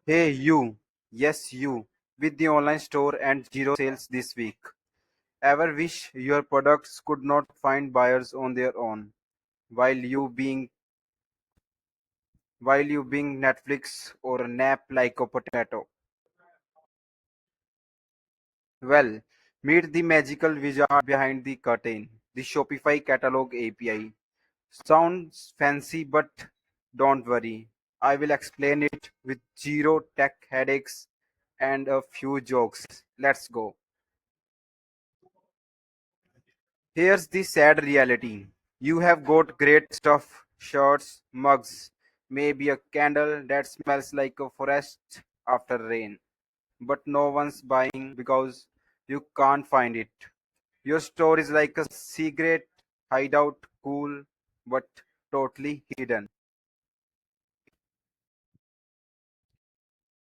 Hey you, yes you, with the online store and zero sales this week. Ever wish your products could not find buyers on their own while you being Netflix or nap like a potato? Well, meet the magical wizard behind the curtain, the Shopify Catalog API. Sounds fancy, but don't worry. I will explain it with zero tech headaches and a few jokes. Let's go. Here's the sad reality. You have got great stuff, shirts, mugs, maybe a candle that smells like a forest after rain. But no one's buying because you can't find it. Your store is like a secret hideout, cool but totally hidden.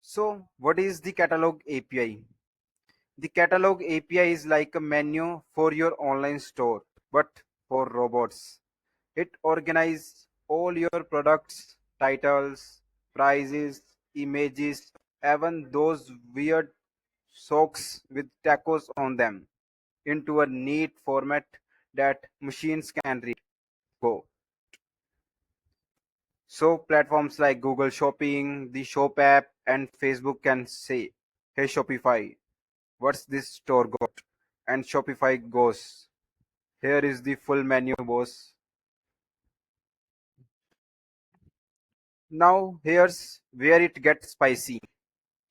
So, what is the catalog API? The catalog API is like a menu for your online store, but for robots. It organizes all your products, titles, prices, images, even those weird socks with tacos on them into a neat format that machines can read. Go. So platforms like Google Shopping, the Shop app, and Facebook can say, "Hey Shopify, what's this store got?" And Shopify goes, "Here is the full menu, boss." Now here's where it gets spicy.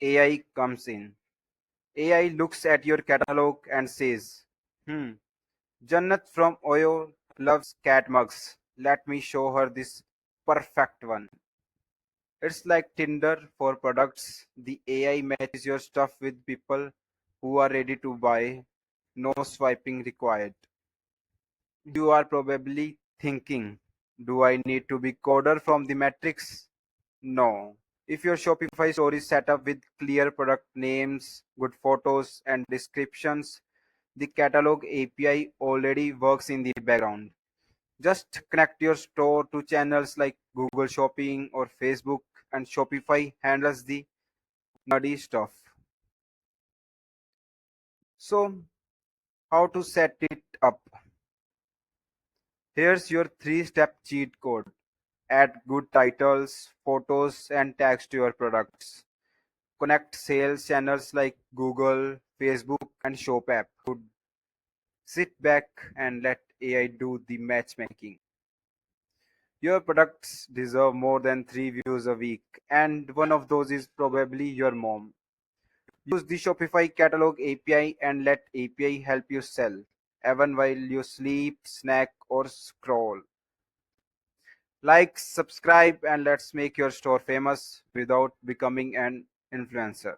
AI comes in. AI looks at your catalog and says, Jannat from Oyo loves cat mugs. Let me show her this perfect one. It's like Tinder for products. The AI matches your stuff with people who are ready to buy. No swiping required. You are probably thinking, do I need to be coder from the Matrix? No. If your Shopify store is set up with clear product names, good photos, and descriptions, the catalog API already works in the background. Just connect your store to channels like Google Shopping or Facebook, and Shopify handles the nerdy stuff. So, how to set it up? Here's your three-step cheat code. Add good titles, photos, and tags to your products. Connect sales channels like Google, Facebook, and Shop app. Sit back and let AI do the matchmaking. Your products deserve more than 3 views a week, and one of those is probably your mom. Use the Shopify Catalog API and let API help you sell, even while you sleep, snack, or scroll. Like, subscribe, and let's make your store famous without becoming an influencer.